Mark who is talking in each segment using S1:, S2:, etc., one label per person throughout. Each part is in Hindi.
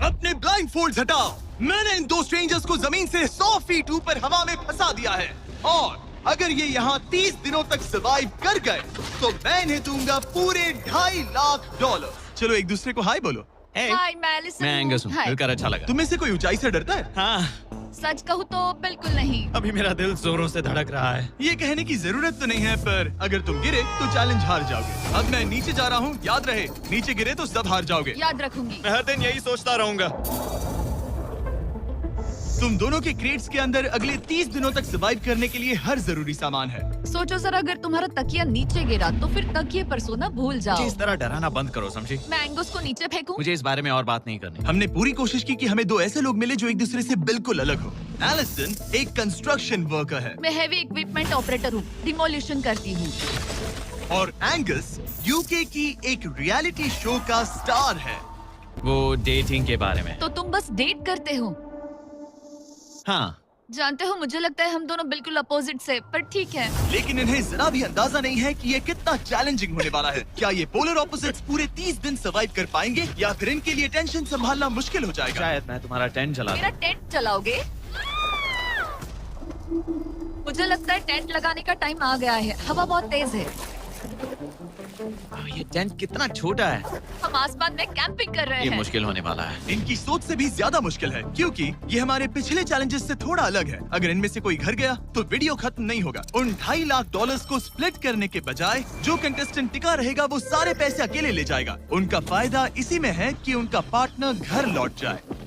S1: अपने ब्लाइंड फोल्ड हटाओ। मैंने इन दो स्ट्रेंजर्स को जमीन से 100 फीट ऊपर हवा में फंसा दिया है और अगर ये यहाँ 30 दिनों तक सर्वाइव कर गए तो मैं इन्हें दूंगा पूरे $2.5 लाख। चलो एक दूसरे को हाय बोलो।
S2: हाय, मैं एलिसन
S3: मैं एंगस हूँ, मिलकर अच्छा लगा।
S1: तुम्हें से कोई ऊंचाई से डरता है?
S3: हाँ,
S2: सच कहूँ तो बिल्कुल नहीं।
S3: अभी मेरा दिल जोरों से धड़क रहा है।
S1: ये कहने की जरूरत तो नहीं है, पर अगर तुम गिरे तो चैलेंज हार जाओगे। अब मैं नीचे जा रहा हूँ, याद रहे नीचे गिरे तो सब हार जाओगे।
S2: याद रखूंगी।
S3: मैं हर दिन यही सोचता रहूंगा।
S1: तुम दोनों के क्रेट्स के अंदर अगले 30 दिनों तक सर्वाइव करने के लिए हर जरूरी सामान है।
S2: सोचो जरा, अगर तुम्हारा तकिया नीचे गिरा तो फिर तकिए पर सोना भूल
S3: मुझे
S2: जाओ।
S3: इस तरह डराना बंद करो, समझी?
S2: मैं एंगस को नीचे फेंकूं?
S3: मुझे इस बारे में और बात नहीं करनी।
S1: हमने पूरी कोशिश की कि हमें दो ऐसे लोग मिले जो एक दूसरे से बिल्कुल अलग हो। एलिसन एक कंस्ट्रक्शन वर्कर है
S2: मैं हेवी इक्विपमेंट ऑपरेटर हूँ, डिमोलिशन करती हूँ।
S1: और एंगस यूके की एक रियलिटी शो का स्टार है।
S3: वो डेटिंग के बारे में।
S2: तो तुम बस डेट करते हो?
S3: हाँ,
S2: जानते हो, मुझे लगता है हम दोनों बिल्कुल अपोजिट से, पर ठीक है।
S1: लेकिन इन्हें जरा भी अंदाजा नहीं है कि ये कितना चैलेंजिंग होने वाला है। क्या ये पोलर ऑपोजिट्स पूरे 30 दिन सर्वाइव कर पाएंगे या फिर इनके लिए टेंशन संभालना मुश्किल हो जाएगा?
S3: शायद मैं तुम्हारा टेंट चला
S2: मेरा टेंट चलाओगे? मुझे लगता है टेंट लगाने का टाइम आ गया है। हवा बहुत तेज है।
S3: ये टेंट कितना छोटा है।
S2: हम आसमान में कैंपिंग कर रहे
S3: ये
S2: हैं।
S3: मुश्किल होने वाला है।
S1: इनकी सोच से भी ज्यादा मुश्किल है क्योंकि ये हमारे पिछले चैलेंजेस से थोड़ा अलग है। अगर इनमें से कोई घर गया तो वीडियो खत्म नहीं होगा। उन $2.5 लाख को स्प्लिट करने के बजाय जो कंटेस्टेंट टिका रहेगा वो सारे पैसे अकेले ले जाएगा। उनका फायदा इसी में है कि उनका पार्टनर घर लौट जाए।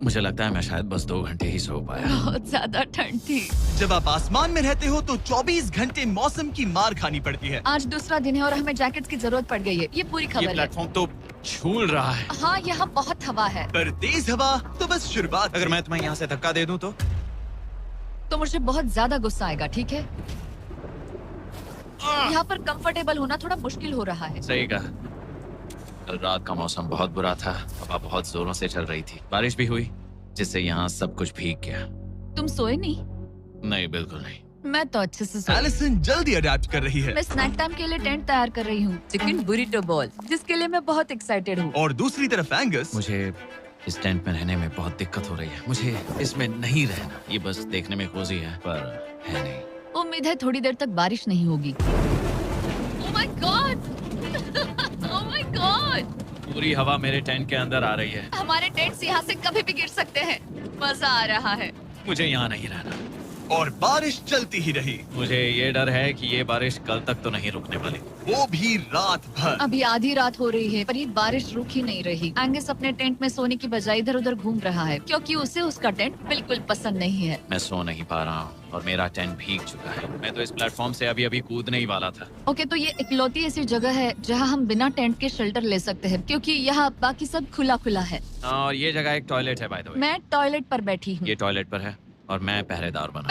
S3: मुझे लगता है मैं शायद बस 2 घंटे ही सो पाया।
S2: बहुत ज्यादा ठंड थी।
S1: जब आप आसमान में रहते हो तो 24 घंटे मौसम की मार खानी पड़ती है।
S2: आज दूसरा दिन है और हमें जैकेट्स की जरूरत पड़ गई है। ये पूरी
S3: ये
S2: खबर है।
S3: प्लेटफॉर्म तो झूल रहा है।
S2: हाँ, यहाँ बहुत हवा है।
S1: पर तेज हवा तो बस शुरुआत।
S3: अगर मैं तुम्हें यहाँ से धक्का दे दूं
S2: तो मुझे बहुत ज्यादा गुस्सा आएगा, ठीक है? यहाँ पर कंफर्टेबल होना थोड़ा मुश्किल हो रहा है।
S3: सही कहा। कल रात का मौसम बहुत बुरा था। हवा बहुत जोरों से चल रही थी। बारिश भी हुई जिससे यहाँ सब कुछ भीग गया।
S2: तुम सोए नहीं?
S3: नहीं, बिल्कुल नहीं।
S2: मैं तो अच्छे से सोई।
S1: एलिसन जल्दी अडेप्ट कर रही है
S2: मैं स्नैक टाइम के लिए टेंट तैयार कर रही हूँ, चिकन बुरिटो बॉल, जिसके लिए मैं बहुत एक्साइटेड हूँ।
S1: और दूसरी तरफ एंगस
S3: मुझे इस टेंट में रहने में बहुत दिक्कत हो रही है। मुझे इसमें नहीं रहना। ये बस देखने में कोजी है पर है नहीं।
S2: उम्मीद है थोड़ी देर तक बारिश नहीं होगी। Oh my God! Oh my God!
S3: पूरी हवा मेरे टेंट के अंदर आ रही है।
S2: हमारे टेंट्स यहाँ से कभी भी गिर सकते हैं। मजा आ रहा है।
S3: मुझे यहाँ नहीं रहना।
S1: और बारिश चलती ही रही।
S3: मुझे ये डर है कि ये बारिश कल तक तो नहीं रुकने वाली।
S1: वो भी रात भर।
S2: अभी आधी रात हो रही है पर ये बारिश रुक ही नहीं रही। एंगस अपने टेंट में सोने की बजाय इधर उधर घूम रहा है क्योंकि उसे उसका टेंट बिल्कुल पसंद नहीं है।
S3: मैं सो नहीं पा रहा हूँ और मेरा टेंट भीग चुका है। मैं तो इस प्लेटफॉर्म से अभी कूदने ही वाला था।
S2: ओके, तो ये इकलौती ऐसी जगह है जहाँ हम बिना टेंट के शेल्टर ले सकते हैं क्योंकि यहाँ बाकी सब खुला खुला है।
S3: और ये जगह एक टॉयलेट है बाय द वे।
S2: मैं टॉयलेट पर बैठी हूँ।
S3: ये टॉयलेट पर है और मैं पहरेदार बना।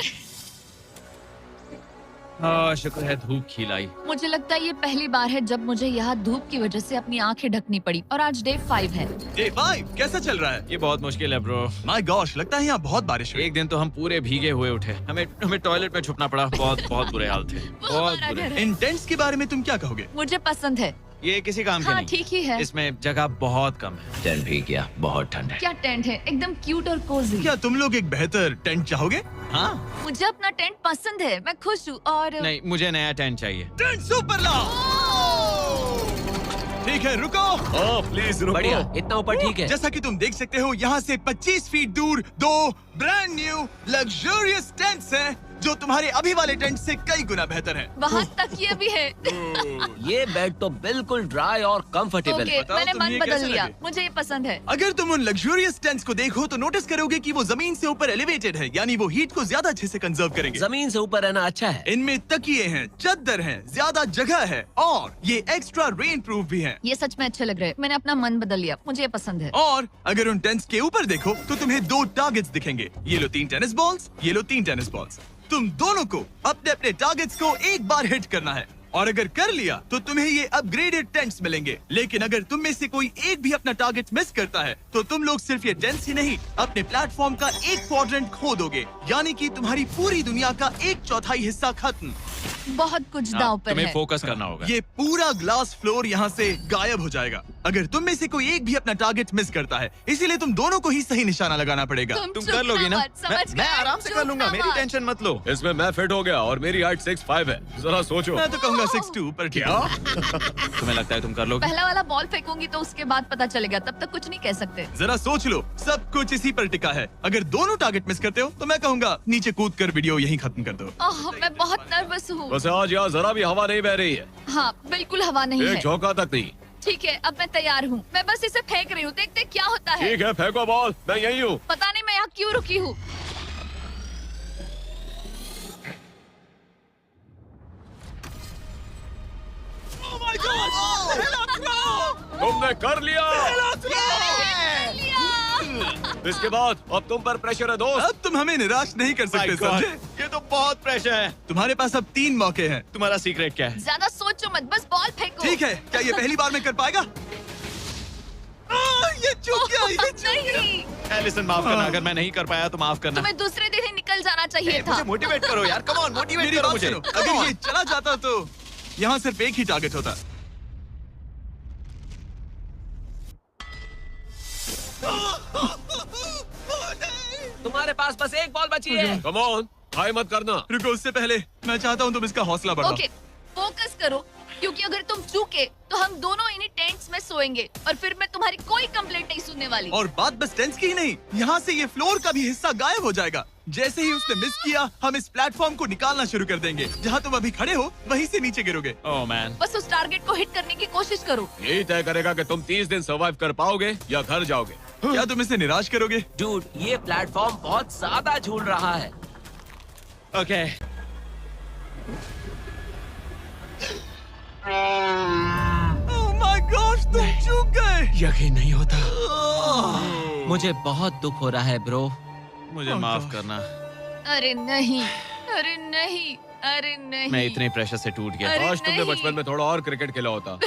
S3: शुक्र है धूप खिलाई।
S2: मुझे लगता है ये पहली बार है जब मुझे यहाँ धूप की वजह से अपनी आंखें ढकनी पड़ी। और आज डे 5 है।
S1: डे 5 कैसा चल रहा है?
S3: ये बहुत मुश्किल है ब्रो।
S1: माय गॉश, लगता है यहाँ बहुत बारिश हुई।
S3: एक दिन तो हम पूरे भीगे हुए उठे। हमें टॉयलेट में छुपना पड़ा। बहुत बुरे हाल थे। बहुत
S2: हमारा
S3: बुरे।
S2: घर है।
S1: इन टेंट्स के बारे में तुम क्या कहोगे?
S2: मुझे पसंद है।
S3: ये किसी काम का
S2: हाँ,
S3: नहीं।
S2: ठीक ही है।
S3: इसमें जगह बहुत कम है। टेंट भीग गया, बहुत ठंड है।
S2: क्या टेंट है, एकदम क्यूट और कोजी।
S1: क्या तुम लोग एक बेहतर टेंट चाहोगे?
S3: हाँ?
S2: मुझे अपना टेंट पसंद है, मैं खुश हूँ। और
S3: नहीं, मुझे नया टेंट चाहिए।
S1: टेंट सुपर लाओ। ठीक है, रुको।
S4: प्लीज रुको।
S3: बढ़िया, इतना ऊपर ठीक है।
S1: जैसा कि तुम देख सकते हो यहाँ से 25 फीट दूर 2 ब्रांड न्यू लग्जरियस टेंट्स हैं जो तुम्हारे अभी वाले टेंट से कई गुना बेहतर हैं।
S2: वहाँ तकिए भी है।
S4: ये बेड तो बिल्कुल ड्राई और कंफर्टेबल
S2: ओके,
S4: है।
S1: बताओ
S2: मैंने
S1: तुम्हें
S2: मन
S1: ये
S2: बदल
S1: कैसे
S2: लिया।
S1: लगे?
S2: मुझे ये पसंद है।
S1: अगर तुम उन लग्जरियस टेंट्स को देखो तो नोटिस करोगे कि वो जमीन से ऊपर एलिवेटेड है, यानी वो हीट को ज्यादा अच्छे से कंजर्व करेंगे।
S4: जमीन से ऊपर रहना अच्छा है।
S1: इनमें तकिए हैं, चद्दर हैं, ज्यादा जगह है और ये एक्स्ट्रा रेन प्रूफ भी हैं।
S2: ये सच में अच्छे लग रहे हैं। मैंने अपना मन बदल लिया, मुझे ये पसंद है।
S1: और अगर उन टेंट्स के ऊपर देखो तो तुम्हें 2 टारगेट्स दिखेंगे। ये लो 3 टेनिस बॉल्स, ये लो 3 टेनिस बॉल्स। तुम दोनों को अपने अपने टारगेट्स को एक बार हिट करना है और अगर कर लिया तो तुम्हें ये अपग्रेडेड टेंट्स मिलेंगे। लेकिन अगर तुम में से कोई एक भी अपना टारगेट मिस करता है तो तुम लोग सिर्फ ये टेंट्स ही नहीं, अपने प्लेटफॉर्म का एक क्वाड्रेंट खो दोगे, यानी कि तुम्हारी पूरी दुनिया का 1/4 हिस्सा खत्म।
S2: बहुत कुछ दांव पर
S3: तुम्हें
S2: है।
S3: फोकस करना होगा।
S1: ये पूरा ग्लास फ्लोर यहाँ से गायब हो जाएगा अगर तुम में से कोई एक भी अपना टारगेट मिस करता है, इसीलिए तुम दोनों को ही सही निशाना लगाना पड़ेगा।
S3: तुम
S2: चुप
S3: कर लोगी ना?
S2: मत, समझ
S3: मैं
S2: गए?
S3: आराम से
S2: चुप
S3: कर लूंगा,
S2: ना
S3: मेरी
S2: मत।
S3: टेंशन मत लो।
S4: इसमें मैं फिट हो गया और मेरी हाइट 6'5" है। जरा सोचो।
S1: मैं तो कहूंगा 6'2", पर क्या?
S3: तुम्हें लगता है तुम कर लोगे?
S2: पहला वाला बॉल फेंकूंगी तो उसके बाद पता चलेगा, तब तक कुछ नहीं कह सकते।
S1: जरा सोच लो, सब कुछ इसी पर टिका है। अगर दोनों टारगेट मिस करते हो तो मैं कहूंगा नीचे कूद कर वीडियो यहीं खत्म कर दो।
S2: ओह, मैं बहुत नर्वस हूँ।
S4: बस आज यहाँ जरा भी हवा नहीं बह रही है,
S2: हाँ, बिल्कुल हवा नहीं
S4: एक
S2: है।
S4: झोंका तक नहीं।
S2: ठीक है, अब मैं तैयार हूँ। मैं बस इसे फेंक रही हूँ, देखते क्या होता है।
S4: ठीक है, फेंको बॉल, मैं यही हूँ।
S2: पता नहीं मैं यहाँ क्यों रुकी हूँ।
S4: तुमने कर लिया।
S2: लिया।
S4: इसके बाद अब तुम पर प्रेशर है दोस्त।
S1: अब तुम हमें निराश नहीं कर सकते,
S3: My God,
S1: समझे?
S3: ये तो बहुत प्रेशर है।
S1: तुम्हारे पास अब 3 मौके हैं।
S3: तुम्हारा सीक्रेट क्या है?
S2: ज्यादा सोचो मत, बस बॉल फेंको।
S1: ठीक है, क्या ये पहली बार में कर पाएगा? ये चूक गया, ये चूक गया।
S2: नहीं,
S3: एलिसन माफ करना, अगर मैं नहीं कर पाया तो माफ करना।
S2: तुम्हें दूसरे दिन ही निकल जाना चाहिए था।
S3: मुझे मोटिवेट करो यार, कम ऑन, मोटिवेट
S1: मेरी
S3: करो
S1: बात
S3: मुझे।
S1: सुनो, अगर ये चला जाता तो यहाँ सिर्फ एक ही टारगेट होता।
S4: तुम्हारे पास बस एक बॉल बची है। कम ऑन, हाई मत करना।
S1: रुको, उससे पहले मैं चाहता हूँ तुम इसका हौसला बढ़ाओ।
S2: ओके, फोकस करो, क्योंकि अगर तुम चूके तो हम दोनों इन्हीं टेंट्स में सोएंगे और फिर मैं तुम्हारी कोई कंप्लेंट नहीं सुनने वाली।
S1: और बात बस टेंस की ही नहीं, यहाँ से ये फ्लोर का भी हिस्सा गायब हो जाएगा। जैसे ही उसने मिस किया, हम इस प्लेटफॉर्म को निकालना शुरू कर देंगे। जहाँ तुम अभी खड़े हो, वहीं से नीचे गिरोगे।
S3: ओह मैन,
S2: बस उस टारगेट को हिट करने की कोशिश करो।
S4: यही तय करेगा कि तुम 30 दिन सर्वाइव कर पाओगे या घर जाओगे।
S1: क्या तुम इसे निराश करोगे?
S4: डूड, ये प्लेटफॉर्म बहुत ज्यादा झूल रहा है।
S3: ओके।
S1: ओह माय गॉड, तुम चूक गए।
S3: यकीन नहीं होता।
S4: मुझे बहुत दुख हो रहा है ब्रो।
S3: मुझे
S1: Oh
S3: माफ
S1: God.
S3: करना,
S2: अरे नहीं, अरे नहीं, अरे नहीं।
S3: मैं इतने प्रेशर से टूट गया।
S2: अरे
S4: काश तुमने
S2: नहीं।
S4: बचपन में थोड़ा और क्रिकेट खेला होता।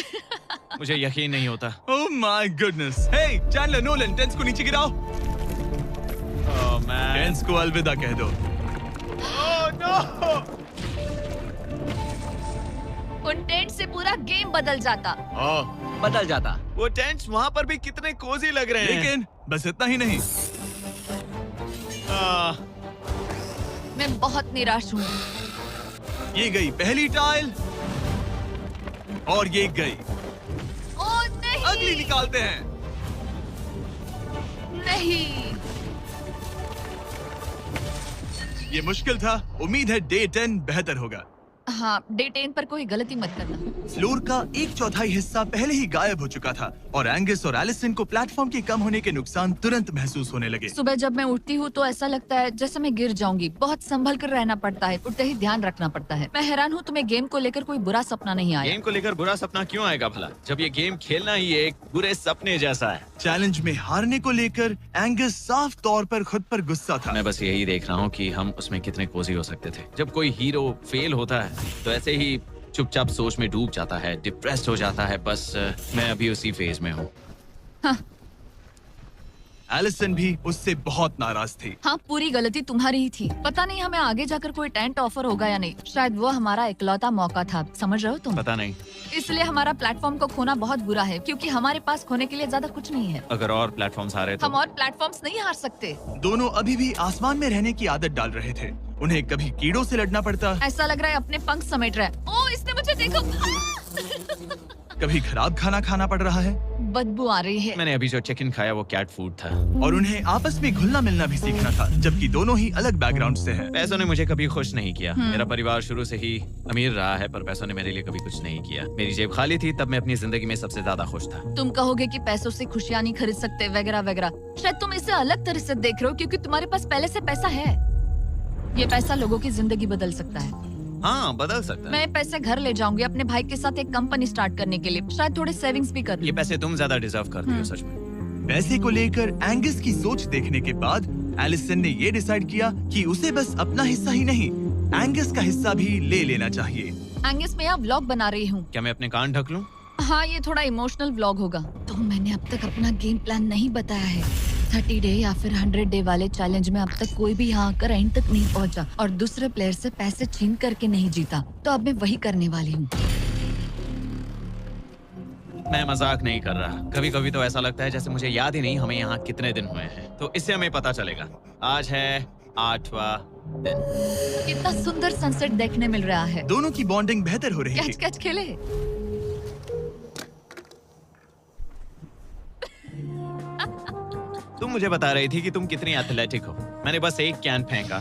S3: मुझे यकीन नहीं होता।
S1: Oh my goodness. Hey Chandler, Nolan, टेंस को नीचे गिराओ।
S3: ओह मैन,
S1: टेंस को अलविदा कह दो।
S2: उन टेंट से पूरा गेम बदल जाता।
S4: हाँ, बदल जाता।
S3: वो टेंट्स वहाँ पर भी कितने कोजी लग रहे हैं।
S1: लेकिन बस इतना ही नहीं,
S3: आह,
S2: मैं बहुत निराश हूँ।
S1: ये गई पहली टाइल और ये गई
S2: ओह नहीं,
S1: अगली। निकालते हैं।
S2: नहीं।
S1: ये मुश्किल था, उम्मीद है डे 10 बेहतर होगा।
S2: हाँ, डे 10 पर कोई गलती मत करना।
S1: फ्लोर का 1/4 हिस्सा पहले ही गायब हो चुका था और एंगस और एलिसन को प्लेटफॉर्म के कम होने के नुकसान तुरंत महसूस होने लगे।
S2: सुबह जब मैं उठती हूँ तो ऐसा लगता है जैसे मैं गिर जाऊंगी। बहुत संभल कर रहना पड़ता है, उठते ही ध्यान रखना पड़ता है। मैं हैरान हूँ तुम्हें गेम को लेकर कोई बुरा सपना नहीं आया।
S3: गेम को लेकर बुरा सपना क्यों आएगा भला, जब ये गेम खेलना ही एक बुरे सपने जैसा है।
S1: चैलेंज में हारने को लेकर एंगस साफ तौर पर खुद पर गुस्सा था।
S3: मैं बस यही देख रहा हूँ कि हम उसमें कितने कोजी हो सकते थे। जब कोई हीरो फेल होता है तो ऐसे ही चुपचाप सोच में डूब जाता है, डिप्रेस्ड हो जाता है। बस मैं अभी उसी फेज में हूँ।
S1: एलिसन भी उससे बहुत नाराज थी।
S2: हाँ, पूरी गलती तुम्हारी ही थी। पता नहीं हमें आगे जाकर कोई टेंट ऑफर होगा या नहीं। शायद वो हमारा इकलौता मौका था, समझ रहे हो तुम?
S3: पता नहीं,
S2: इसलिए हमारा प्लेटफॉर्म को खोना बहुत बुरा है, क्योंकि हमारे पास खोने के लिए ज्यादा कुछ नहीं है।
S3: अगर और प्लेटफॉर्म्स आ रहे तो
S2: हम और प्लेटफॉर्म्स नहीं हार सकते।
S1: दोनों अभी भी आसमान में रहने की आदत डाल रहे थे। उन्हें कभी कीड़ों से लड़ना पड़ता,
S2: ऐसा लग रहा है अपने पंख समेट रहा है। ओह, इसने मुझे देखो।
S1: कभी खराब खाना खाना पड़ रहा है
S2: बदबू आ रही है।
S3: मैंने अभी जो चिकन खाया वो कैट फूड था।
S1: और उन्हें आपस में घुलना मिलना भी सीखना था, जबकि दोनों ही अलग बैकग्राउंड से हैं।
S3: पैसों ने मुझे कभी खुश नहीं किया। मेरा परिवार शुरू से ही अमीर रहा है, पर पैसों ने मेरे लिए कभी कुछ नहीं किया। मेरी जेब खाली थी तब मैं अपनी जिंदगी में सबसे ज्यादा खुश था।
S2: तुम कहोगे कि पैसों से खुशियां नहीं खरीद सकते वगैरह वगैरह। शायद तुम इसे अलग तरह से देख रहे हो, क्योंकि तुम्हारे पास पहले से पैसा है। ये पैसा लोगों की जिंदगी बदल सकता है।
S3: हाँ, बदल सकता है।
S2: मैं पैसे घर ले जाऊंगी अपने भाई के साथ एक कंपनी स्टार्ट करने के लिए। शायद थोड़े सेविंग्स भी कर
S3: ये
S2: लूं।
S3: पैसे तुम ज्यादा डिजर्व करती हो सच में।
S1: पैसे को लेकर एंगस की सोच देखने के बाद एलिसन ने ये डिसाइड किया कि उसे बस अपना हिस्सा ही नहीं, एंगस का हिस्सा भी ले लेना चाहिए।
S2: एंगस, मैं यहाँ व्लॉग बना रही हूँ।
S3: क्या मैं अपने कान ढक लूं?
S2: हाँ, ये थोड़ा इमोशनल व्लॉग होगा। तो मैंने अब तक अपना गेम प्लान नहीं बताया है। 30 डे या फिर 100 डे वाले चैलेंज में अब तक कोई भी यहाँ आकर एंड तक नहीं पहुँचा और दूसरे प्लेयर से पैसे छीन करके नहीं जीता, तो अब मैं वही करने वाली हूँ।
S3: मैं मजाक नहीं कर रहा। कभी कभी तो ऐसा लगता है जैसे मुझे याद ही नहीं हमें यहाँ कितने दिन हुए हैं। तो इससे हमें पता चलेगा। आज है 8वां दिन।
S2: कितना सुंदर सनसेट देखने मिल रहा है।
S1: दोनों की बॉन्डिंग बेहतर हो रही
S2: कैच
S1: थी।
S2: कैच खेले।
S3: तुम मुझे बता रही थी कि तुम कितनी एथलेटिक हो। मैंने बस एक कैन फेंका।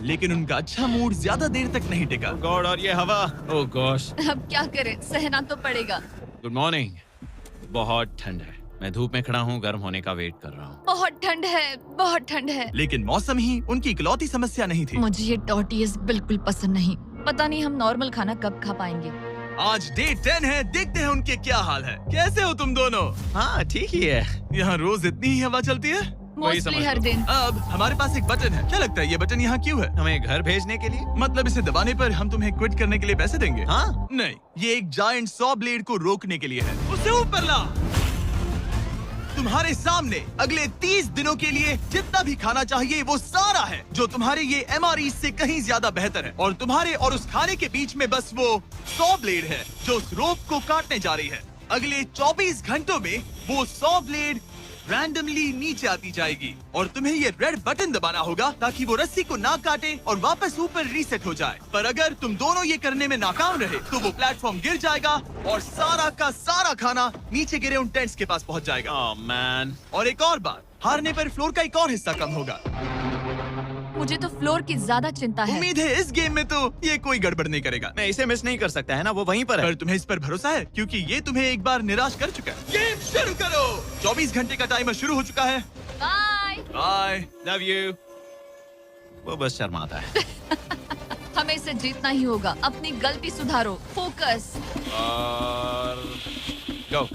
S1: लेकिन उनका अच्छा मूड ज्यादा देर तक नहीं टिका।
S3: गॉड, और ये हवा। ओह गॉश।
S2: अब क्या करें, सहना तो पड़ेगा।
S3: Good morning. बहुत ठंड है। मैं धूप में खड़ा हूँ, गर्म होने का वेट कर रहा हूँ।
S2: बहुत ठंड है, बहुत ठंड है।
S1: लेकिन मौसम ही उनकी इकलौती समस्या नहीं थी।
S2: मुझे ये टॉर्टियस बिल्कुल पसंद नहीं। पता नहीं हम नॉर्मल खाना कब खा पाएंगे।
S1: आज डे 10 है, देखते हैं उनके क्या हाल है। कैसे हो तुम दोनों?
S3: हाँ ठीक ही है।
S1: यहाँ रोज इतनी ही हवा चलती है।
S3: वही समझ
S2: मोस्टली
S3: लो।
S2: हर दिन।
S1: अब हमारे पास एक बटन है। क्या लगता है ये बटन यहाँ क्यों है?
S3: हमें घर भेजने के लिए?
S1: मतलब इसे दबाने पर हम तुम्हें क्विट करने के लिए पैसे देंगे?
S3: हाँ।
S1: नहीं, ये एक जायंट सॉ ब्लेड को रोकने के लिए है। उसे ऊपर ला। तुम्हारे सामने अगले 30 दिनों के लिए जितना भी खाना चाहिए वो सारा है, जो तुम्हारे ये MRE से कहीं ज्यादा बेहतर है। और तुम्हारे और उस खाने के बीच में बस वो सॉ ब्लेड है जो उस रोप को काटने जा रही है। अगले 24 घंटों में वो सॉ ब्लेड रैंडमली नीचे आती जाएगी और तुम्हें ये रेड बटन दबाना होगा ताकि वो रस्सी को ना काटे और वापस ऊपर रीसेट हो जाए। पर अगर तुम दोनों ये करने में नाकाम रहे तो वो प्लेटफॉर्म गिर जाएगा और सारा का सारा खाना नीचे गिरे उन टेंट्स के पास पहुंच जाएगा।
S3: Oh man.
S1: और एक और बात, हारने पर फ्लोर का एक और हिस्सा कम होगा।
S2: मुझे तो फ्लोर की ज्यादा चिंता है।
S1: उम्मीद है इस गेम में तो ये कोई गड़बड़ नहीं करेगा।
S3: मैं इसे मिस नहीं कर सकता है ना, वो वहीं पर है।
S1: पर तुम्हें इस पर भरोसा है क्योंकि ये तुम्हें एक बार निराश कर चुका है। गेम शुरू करो। 24 घंटे का टाइमर शुरू हो चुका है।
S2: बाय।
S1: बाय।
S3: Love you. वो बस शर्माता है।
S2: हमें इसे जीतना ही होगा। अपनी गलती सुधारो। फोकस।
S3: और गो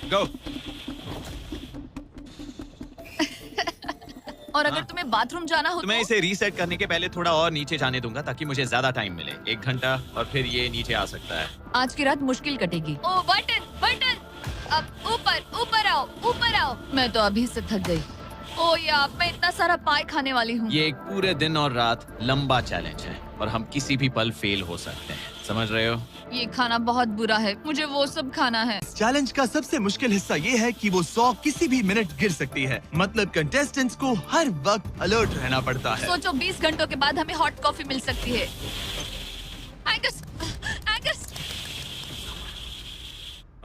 S3: गो।
S2: और अगर तुम्हें बाथरूम जाना हो
S3: तो मैं इसे रीसेट करने के पहले थोड़ा और नीचे जाने दूंगा ताकि मुझे ज्यादा टाइम मिले। 1 घंटा और फिर ये नीचे आ सकता है।
S2: आज की रात मुश्किल कटेगी। ओ बटन बटन। अब ऊपर ऊपर आओ, ऊपर आओ। मैं तो अभी से थक गई। ओ यार, मैं इतना सारा पाई खाने वाली हूँ।
S3: ये एक पूरे दिन और रात लंबा चैलेंज है और हम किसी भी पल फेल हो सकते हैं। समझ रहे हो?
S2: ये खाना बहुत बुरा है। मुझे वो सब खाना है।
S1: इस चैलेंज का सबसे मुश्किल हिस्सा ये है कि वो 100 किसी भी मिनट गिर सकती है। मतलब कंटेस्टेंट्स को हर वक्त अलर्ट रहना पड़ता है।
S2: सोचो 20 घंटों के बाद हमें हॉट कॉफी मिल सकती है। Angus, Angus.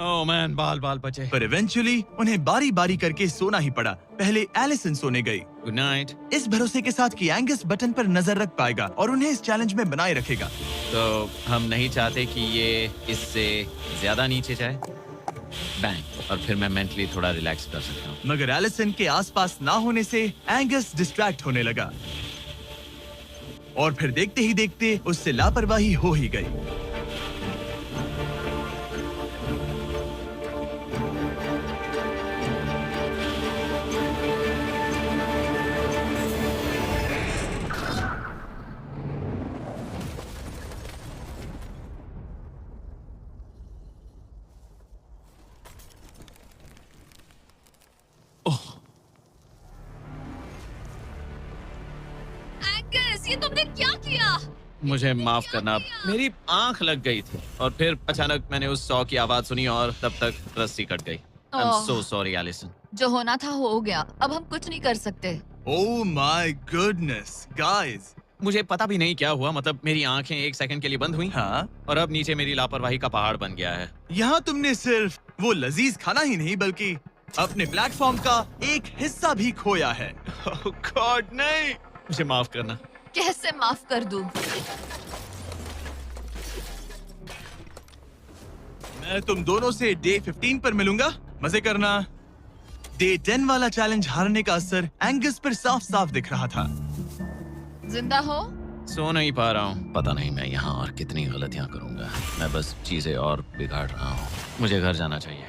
S3: ओह मैन, बाल बाल बचे।
S1: पर इवेंचुअली उन्हें बारी बारी करके सोना ही पड़ा। पहले एलिसन सोने गई,
S3: गुड नाइट।
S1: इस भरोसे के साथ कि एंगस बटन पर नजर रख पाएगा और उन्हें इस चैलेंज में बनाए रखेगा।
S3: तो हम नहीं चाहते कि ये इससे ज्यादा नीचे जाए। बैंग। और फिर मैं मेंटली थोड़ा रिलैक्स कर सकता हूँ।
S1: मगर एलिसन के आसपास ना होने से एंगस डिस्ट्रैक्ट होने लगा और फिर देखते ही देखते उससे लापरवाही हो ही गई।
S2: एंगस, ये तुमने क्या किया?
S3: मुझे माफ करना, मेरी आंख लग गई थी और फिर अचानक मैंने उस 100 की आवाज सुनी और तब तक रस्सी कट गई। I am
S2: oh.
S3: So sorry Allison.
S2: जो होना था हो गया। अब हम कुछ नहीं कर सकते।
S1: ओह माय गुडनेस गाइस।
S3: मुझे पता भी नहीं क्या हुआ। मतलब मेरी आंखें 1 सेकंड के लिए बंद हुई
S1: हाँ,
S3: और अब नीचे मेरी लापरवाही का पहाड़ बन गया है।
S1: यहाँ तुमने सिर्फ वो लजीज खाना ही नहीं बल्कि अपने प्लेटफॉर्म का एक हिस्सा भी खोया है।
S3: ओह गॉड, नहीं। मुझे माफ करना।
S2: कैसे माफ कर दूं?
S1: मैं तुम दोनों से डे 15 पर मिलूंगा। मजे करना। डे 10 वाला चैलेंज हारने का असर एंगस पर साफ साफ दिख रहा था।
S2: जिंदा हो?
S3: सो नहीं पा रहा हूँ। पता नहीं मैं यहाँ और कितनी गलतियाँ करूँगा। मैं बस चीजें और बिगाड़ रहा हूँ। मुझे घर जाना चाहिए।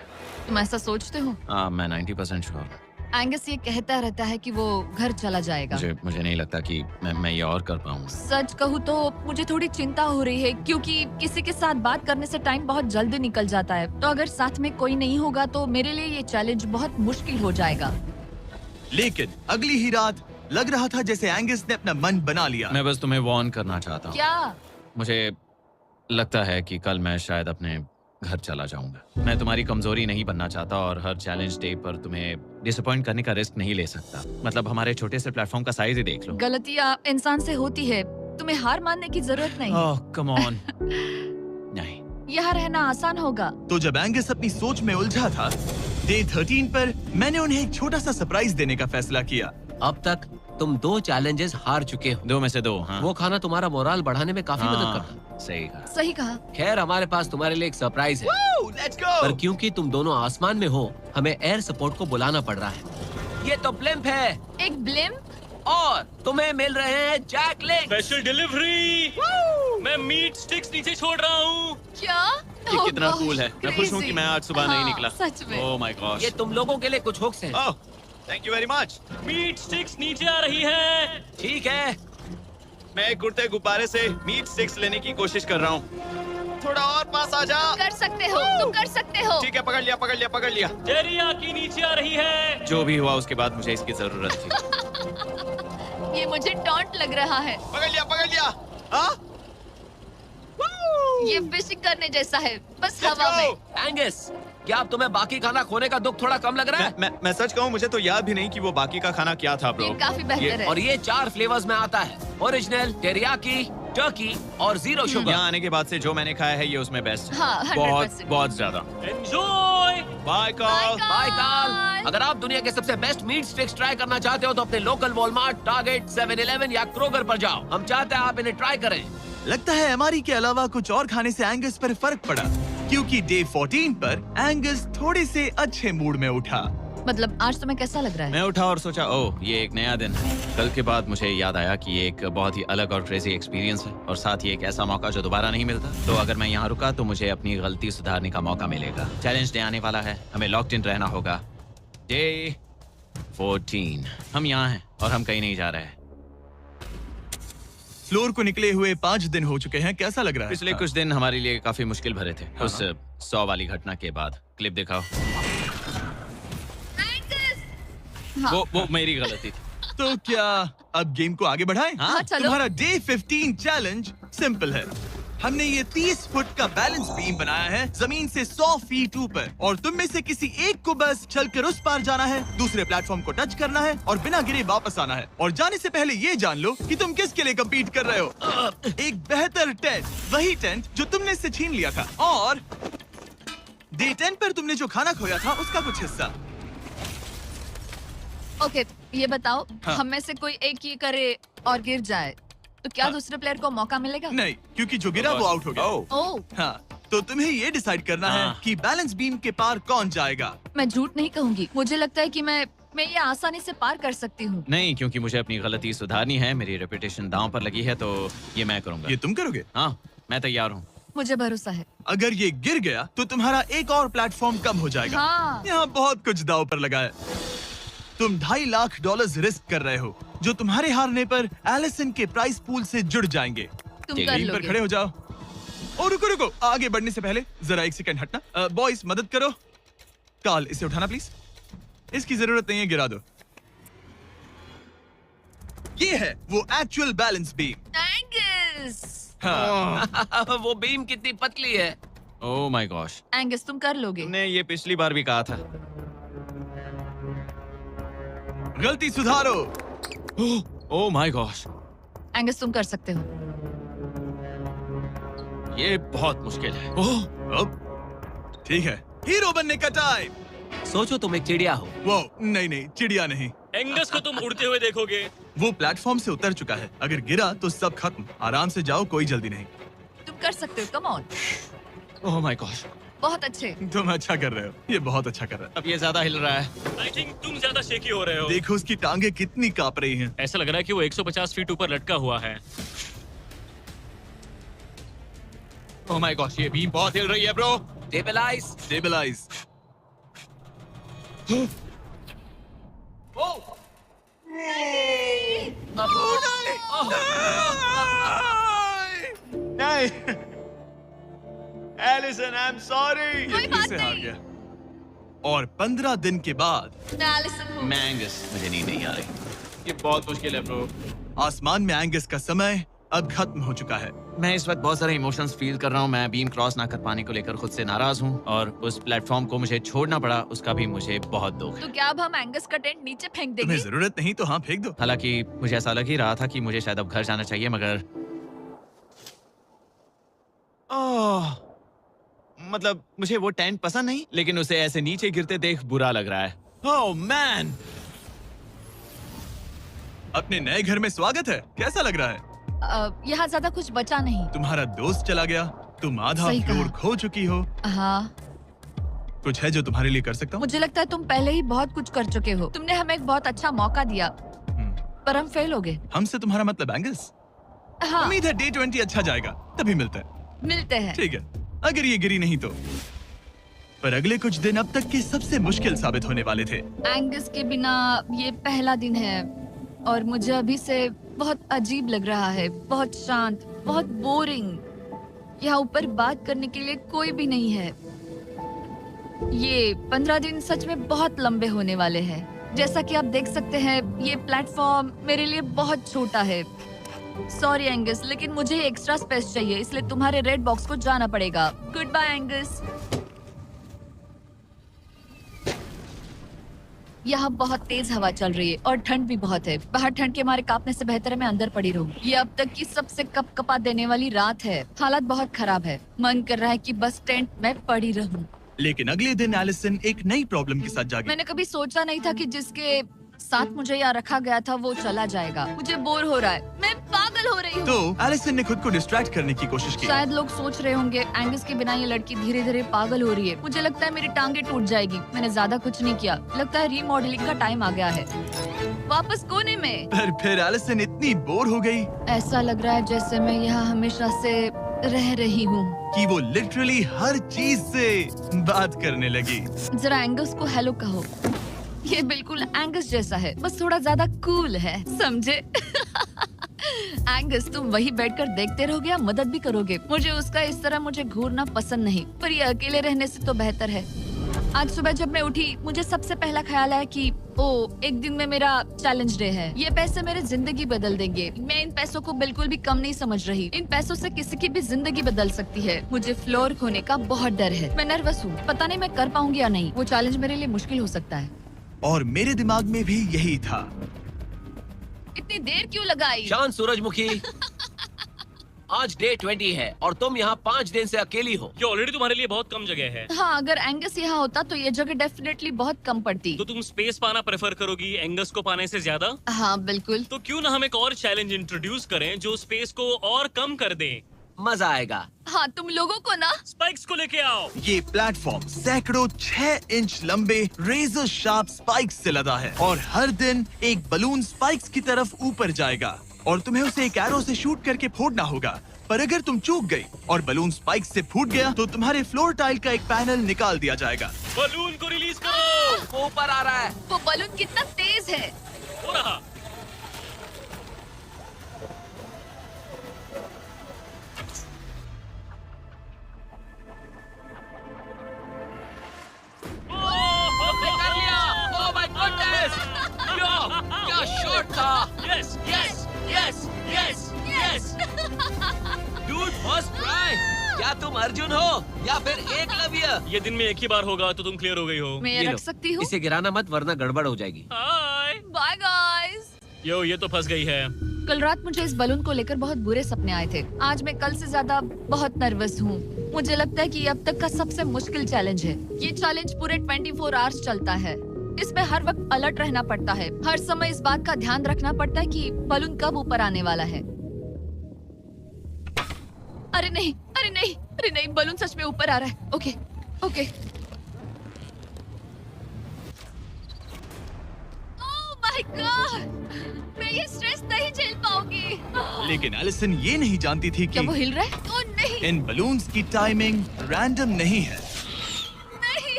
S2: तुम ऐसा सोचते हो?
S3: मैं 90% श्योर हूँ।
S2: एंगस ये कहता रहता है कि वो घर चला जाएगा।
S3: मुझे नहीं लगता कि मैं ये और कर पाऊंगा।
S2: सच कहूँ तो मुझे थोड़ी चिंता हो रही है, क्योंकि किसी के साथ बात करने से टाइम बहुत जल्दी निकल जाता है। तो अगर साथ में कोई नहीं होगा तो मेरे लिए ये चैलेंज बहुत मुश्किल हो जाएगा।
S1: लेकिन अगली ही रात लग रहा था जैसे एंगस ने अपना मन बना लिया।
S3: मैं बस तुम्हें वार्न करना चाहता हूँ।
S2: क्या?
S3: मुझे लगता है कि कल मैं शायद अपने घर चला जाऊंगा। मैं तुम्हारी कमजोरी नहीं बनना चाहता और हर चैलेंज डे पर तुम्हें डिसअपॉइंट करने का रिस्क नहीं ले सकता। मतलब हमारे छोटे से प्लेटफॉर्म का साइज ही देख लो।
S2: गलतियाँ इंसान से होती है, तुम्हें हार मानने की जरूरत नहीं।
S3: ओह कम ऑन। नहीं,
S2: यहाँ रहना आसान होगा।
S1: तो जब एंगस अपनी सोच में उलझा था, डे 13 पर मैंने उन्हें एक छोटा सा सरप्राइज देने का फैसला किया।
S4: अब तक तुम 2 चैलेंजेस हार चुके हो।
S3: 2 में से 2। हाँ।
S4: वो खाना तुम्हारा मोराल बढ़ाने में काफी मदद करता है।
S3: सही कहा।
S2: सही कहा।
S4: खैर, हमारे पास तुम्हारे लिए एक सरप्राइज है।
S1: Let's go.
S4: पर क्योंकि तुम दोनों आसमान में हो, हमें एयर सपोर्ट को बुलाना पड़ रहा है। ये तो ब्लिम्प है
S2: एक ब्लिम्प?
S4: और तुम्हें मिल रहे हैं जैक लिंक्स।
S5: Special delivery. मैं मीट स्टिक्स नीचे छोड़ रहा हूँ।
S2: क्या?
S3: ये
S2: Oh
S3: कितना
S2: gosh,
S3: कूल है। मैं खुश हूँ कि मैं आज सुबह नहीं
S2: हाँ,
S3: निकला।
S2: सच में।
S3: Oh my gosh.
S4: ये तुम लोगों के लिए कुछ हुक्स हैं।
S3: Oh thank you very much.
S5: Meat sticks नीचे आ रही है।
S4: ठीक है।
S3: मैं एक उड़ते गुब्बारे से मीट स्टिक्स लेने की कोशिश कर रहा हूँ। थोड़ा और पास आ जा।
S2: कर सकते हो, तुम कर सकते हो।
S3: ठीक है, पकड़ लिया पकड़ लिया पकड़ लिया।
S5: टेरियाकी नीचे आ रही है।
S3: जो भी हुआ उसके बाद मुझे इसकी जरूरत थी।
S2: ये मुझे टॉन्ट लग रहा है।
S3: पकड़ लिया पकड़ लिया। हाँ?
S2: ये फिशिंग करने जैसा है, बस
S3: Let's
S2: हवा
S3: go!
S2: में।
S4: एंगस, क्या अब तुम्हें बाकी खाना खोने का दुख थोड़ा कम लग रहा है?
S3: मैं सच कहूँ, मुझे तो याद भी नहीं कि वो बाकी का खाना क्या था ब्रो।
S2: ये काफी बेहतर है।
S4: और ये 4 फ्लेवर्स में आता है, ओरिजिनल, टेरियाकी, टर्की और 0 शुगर।
S3: यहाँ आने के बाद से जो मैंने खाया है ये उसमें बेस्ट।
S2: हाँ, 100%।
S3: बहुत ज्यादा।
S5: Enjoy.
S3: Bye Carl.
S4: Bye Carl. अगर आप दुनिया के सबसे बेस्ट मीट स्टिक्स ट्राई करना चाहते हो तो अपने लोकल वॉलमार्ट, टारगेट, 7-Eleven या क्रोगर पर जाओ। हम चाहते हैं आप इन्हें ट्राई करें।
S1: लगता है एमआरई के अलावा कुछ और खाने से एंगस पर फर्क पड़ा, क्योंकि डे 14 पर एंगस थोड़े से अच्छे मूड में उठा।
S2: मतलब आज तुम्हें कैसा लग रहा है?
S3: मैं उठा और सोचा, ओह ये एक नया दिन है। कल के बाद मुझे याद आया कि ये एक बहुत ही अलग और क्रेजी एक्सपीरियंस है और साथ ही एक ऐसा मौका जो दोबारा नहीं मिलता। तो अगर मैं यहाँ रुका तो मुझे अपनी गलती सुधारने का मौका मिलेगा। चैलेंज डे आने वाला है, हमें लॉक्ड इन रहना होगा। डे 14 हम यहाँ हैं और हम कहीं नहीं जा रहे हैं।
S1: फ्लोर को निकले हुए 5 दिन हो चुके हैं। कैसा लग रहा है?
S3: पिछले कुछ दिन हमारे लिए काफी मुश्किल भरे थे। उस 100 वाली घटना के बाद। क्लिप दिखाओ।
S2: हाँ।
S3: वो मेरी गलती थी।
S1: तो क्या अब गेम को आगे बढ़ाएं?
S3: हाँ,
S2: चलो।
S1: तुम्हारा डे 15 चैलेंज सिंपल है। हमने ये 30 फुट का बैलेंस बीम बनाया है जमीन से 100 फीट ऊपर, और तुम में से किसी एक को बस चलकर उस पार जाना है, दूसरे प्लेटफॉर्म को टच करना है और बिना गिरे वापस आना है। और जाने से पहले ये जान लो कि तुम किसके लिए कम्पीट कर रहे हो। एक बेहतर टेंट, वही टेंट जो तुमने इससे छीन लिया था, और डे 10 पर तुमने जो खाना खोया था उसका कुछ हिस्सा।
S2: ओके, ये बताओ,
S1: हाँ।
S2: हम में से कोई एक ये करे और गिर जाए तो क्या
S1: हाँ।
S2: दूसरे प्लेयर को मौका मिलेगा?
S1: नहीं, क्योंकि जो गिरा वो आउट हो गया।
S3: ओह,
S2: ओह,
S1: हाँ, तो तुम्हें ये डिसाइड करना है
S3: हाँ।
S1: कि बैलेंस बीम के पार कौन जाएगा।
S2: मैं झूठ नहीं कहूंगी, मुझे लगता है कि मैं ये आसानी से पार कर सकती हूँ।
S3: नहीं, क्योंकि मुझे अपनी गलती सुधारनी है। मेरी रेपुटेशन दांव पर लगी है, तो ये मैं करूंगा।
S1: ये तुम करोगे?
S3: हाँ, मैं तैयार हूँ।
S2: मुझे भरोसा है।
S1: अगर ये गिर गया तो तुम्हारा एक और प्लेटफॉर्म कम हो जाएगा।
S2: हाँ।
S1: यहाँ बहुत कुछ दाव पर लगा है। तुम $2.5 लाख रिस्क कर रहे हो, जो तुम्हारे हारने पर एलिसन के प्राइस पूल से जुड़ जाएंगे।
S2: तुम
S3: ठीक
S2: कर
S3: है,
S1: टीम पर
S2: लोगे।
S1: खड़े हो जाओ। और रुको रुको, आगे बढ़ने से पहले जरा 1 सेकंड हटना। बॉयज मदद करो। कार्ल, इसे उठाना प्लीज। इसकी जरूरत नहीं है, गिरा दो। ये है वो एक्चुअल बैलेंस बीम।
S2: एंगस,
S1: हाँ,
S4: वो बीम कितनी पतली है।
S3: ओह माय गॉश,
S2: एंगस तुम कर लोगे।
S3: तुमने ये पिछली बार भी कहा था।
S1: गलती सुधारो।
S3: ओह माय गॉश,
S2: एंगस तुम कर सकते हो।
S3: ये बहुत मुश्किल है।
S1: ओह, अब ठीक है, हीरो बनने का टाइम।
S4: सोचो तुम एक चिड़िया हो।
S1: वो नहीं, चिड़िया नहीं।
S5: एंगस को तुम उड़ते हुए देखोगे।
S1: वो प्लेटफॉर्म से उतर चुका है। अगर गिरा तो सब खत्म। आराम से जाओ, कोई जल्दी नहीं।
S2: तुम कर सकते हो, come on.
S3: Oh my gosh,
S2: बहुत अच्छे।
S1: तुम अच्छा कर रहे हो, ये बहुत अच्छा कर रहा है।
S3: अब ये ज्यादा हिल रहा है।
S5: आई थिंक तुम ज्यादा शेकी हो रहे हो।
S1: देखो उसकी टांगे कितनी कांप रही हैं।
S5: ऐसा लग रहा है कि वो 150 फीट ऊपर लटका हुआ है।
S3: ओह माय गॉश, ये बीम बहुत हिल रही है ब्रो।
S4: स्टेबलाइज।
S1: स्टेबलाइज। नहीं एलिसन, आई एम सॉरी।
S2: कोई बात
S1: हार
S2: नहीं।
S1: गया। और 15 दिन के बाद
S2: मैं एलिसन हूँ।
S3: मैं एंगस, मुझे नींद नहीं आ रही।
S5: ये बहुत मुश्किल है ब्रो।
S1: आसमान में एंगस का समय अब खत्म हो चुका है।
S3: मैं इस वक्त बहुत सारे इमोशंस फील कर रहा हूँ। मैं बीम क्रॉस ना कर पाने को लेकर खुद से नाराज हूँ और उस प्लेटफॉर्म को मुझे छोड़ना पड़ा, उसका भी मुझे बहुत दुख है।
S2: तो क्या अब हम एंगस का टेंट नीचे फेंक
S1: तुम्हें
S2: देंगे?
S1: जरूरत नहीं तो हाँ फेंक दो।
S3: हालांकि मुझे ऐसा लग ही रहा था कि मुझे शायद अब घर जाना चाहिए, मगर मतलब मुझे वो टेंट पसंद नहीं, लेकिन उसे ऐसे नीचे गिरते देख बुरा लग रहा है। Oh man!
S1: अपने नए घर में स्वागत है। कैसा लग रहा है?
S2: यहाँ ज्यादा कुछ बचा नहीं।
S1: तुम्हारा दोस्त चला गया, तुम आधा
S2: सही
S1: फ्लोर
S2: कहा।
S1: खो चुकी हो।
S2: हाँ,
S1: कुछ है जो तुम्हारे लिए कर सकता हूँ?
S2: मुझे लगता है तुम पहले ही बहुत कुछ कर चुके हो। तुमने हमें एक बहुत अच्छा मौका दिया, पर हम फेल हो गए।
S1: हमसे तुम्हारा मतलब एंगस?
S2: हाँ,
S1: उम्मीद है डे 20 अच्छा जाएगा, तभी मिलते हैं।
S2: मिलते हैं।
S1: ठीक है, अगर ये गिरी नहीं तो। पर अगले कुछ दिन अब तक के सबसे मुश्किल साबित होने वाले थे।
S2: एंगस के बिना ये पहला दिन है और मुझे अभी से बहुत अजीब लग रहा है, बहुत शांत, बहुत बोरिंग। यहाँ ऊपर बात करने के लिए कोई भी नहीं है। ये 15 दिन सच में बहुत लंबे होने वाले हैं। जैसा कि आप देख सकते हैं, ये प्लेटफॉर्म मेरे लिए बहुत छोटा है। सॉरी एंगस, लेकिन मुझे एक्स्ट्रा स्पेस चाहिए, इसलिए तुम्हारे रेड बॉक्स को जाना पड़ेगा। Goodbye Angus. यहाँ बहुत तेज हवा चल रही है और ठंड भी बहुत है। बाहर ठंड के मारे कांपने से बेहतर है मैं अंदर पड़ी रहूं। ये अब तक की सबसे कपकपा देने वाली रात है। हालात बहुत खराब है। मन कर रहा है कि बस टेंट में पड़ी रहूं।
S1: लेकिन अगले दिन एलिसन एक नई प्रॉब्लम के साथ जागी।
S2: मैंने कभी सोचा नहीं था कि जिसके साथ मुझे यहाँ रखा गया था वो चला जाएगा। मुझे बोर हो रहा है, मैं पागल हो रही हूँ।
S1: तो एलिसन ने खुद को डिस्ट्रैक्ट करने की कोशिश की।
S2: शायद लोग सोच रहे होंगे एंगस के बिना ये लड़की धीरे धीरे पागल हो रही है। मुझे लगता है मेरी टांगे टूट जाएगी। मैंने ज्यादा कुछ नहीं किया। लगता है रीमॉडलिंग का टाइम आ गया है। वापस कोने में।
S1: पर फिर एलिसन इतनी बोर हो गई
S2: ऐसा लग रहा है जैसे मैं यहाँ हमेशा से रह रही हूँ।
S1: कि वो लिटरली हर चीज से बात करने लगी।
S2: जरा एंगस को हेलो कहो। ये बिल्कुल एंगस जैसा है, बस थोड़ा ज्यादा कूल है, समझे? एंगस, तुम वही बैठकर देखते रहोगे या मदद भी करोगे? मुझे उसका इस तरह मुझे घूरना पसंद नहीं, पर ये अकेले रहने से तो बेहतर है। आज सुबह जब मैं उठी, मुझे सबसे पहला ख्याल आया कि एक दिन में मेरा चैलेंज डे है। ये पैसे मेरी जिंदगी बदल देंगे। मैं इन पैसों को बिल्कुल भी कम नहीं समझ रही। इन पैसों से किसी की भी जिंदगी बदल सकती है। मुझे फ्लोर खोने का बहुत डर है। मैं नर्वस हूँ, पता नहीं मैं कर पाऊंगी या नहीं। वो चैलेंज मेरे लिए मुश्किल हो सकता है।
S1: और मेरे दिमाग में भी यही था।
S2: इतनी देर क्यों लगाई?
S4: शांत सूरजमुखी। आज डे 20 है और तुम यहाँ 5 दिन से अकेली हो।
S5: ये ऑलरेडी तुम्हारे लिए बहुत कम जगह है।
S2: हाँ, अगर एंगस यहाँ होता तो ये जगह डेफिनेटली बहुत कम पड़ती।
S5: तो तुम स्पेस पाना प्रेफर करोगी एंगस को पाने से ज्यादा?
S2: हाँ बिल्कुल।
S5: तो क्यों ना हम एक और चैलेंज इंट्रोड्यूस करें जो स्पेस को और कम कर दे।
S4: मजा आएगा।
S2: हाँ, तुम लोगों को ना
S5: स्पाइक्स को लेके आओ।
S1: ये प्लेटफॉर्म सैकड़ों 6 इंच लंबे रेजर शार्प स्पाइक्स से लदा है और हर दिन एक बलून स्पाइक्स की तरफ ऊपर जाएगा और तुम्हें उसे एक एरो से शूट करके फोड़ना होगा। पर अगर तुम चूक गई और बलून स्पाइक्स से फूट गया तो तुम्हारे फ्लोर टाइल का एक पैनल निकाल दिया जाएगा।
S5: बलून को रिलीज करो।
S4: वो ऊपर आ रहा है।
S2: वो बलून कितना तेज है।
S5: हो रहा।
S4: हमने कर लिया। Oh my goodness. क्या शॉट था।
S5: Yes yes yes yes yes.
S4: Dude, first try. क्या तुम अर्जुन हो या फिर एकलव्य?
S5: ये दिन में एक ही बार होगा तो तुम क्लियर हो गई हो।
S2: मैं ये
S4: लो,
S2: रख सकती हूँ?
S4: इसे गिराना मत वरना गड़बड़ हो जाएगी।
S5: हाय।
S2: Bye guys.
S5: यो, ये तो फंस गई है।
S2: कल रात मुझे इस बलून को लेकर बहुत बुरे सपने आए थे। आज मैं कल से ज्यादा बहुत नर्वस हूँ। मुझे लगता है कि ये अब तक का सबसे मुश्किल चैलेंज है। ये चैलेंज पूरे 24 आवर्स चलता है। इसमें हर वक्त अलर्ट रहना पड़ता है। हर समय इस बात का ध्यान रखना पड़ता है कि बलून कब ऊपर आने वाला है। अरे नहीं, अरे नहीं, अरे नहीं, बलून सच में ऊपर आ रहा है। Okay, okay. Oh my God, मैं ये स्ट्रेस नहीं झेल पाऊंगी।
S1: लेकिन एलिसन ये नहीं जानती थी
S2: क्या
S1: कि
S2: वो हिल रहा है? ओह नहीं,
S1: इन बलून्स की टाइमिंग रैंडम नहीं है।
S2: नहीं,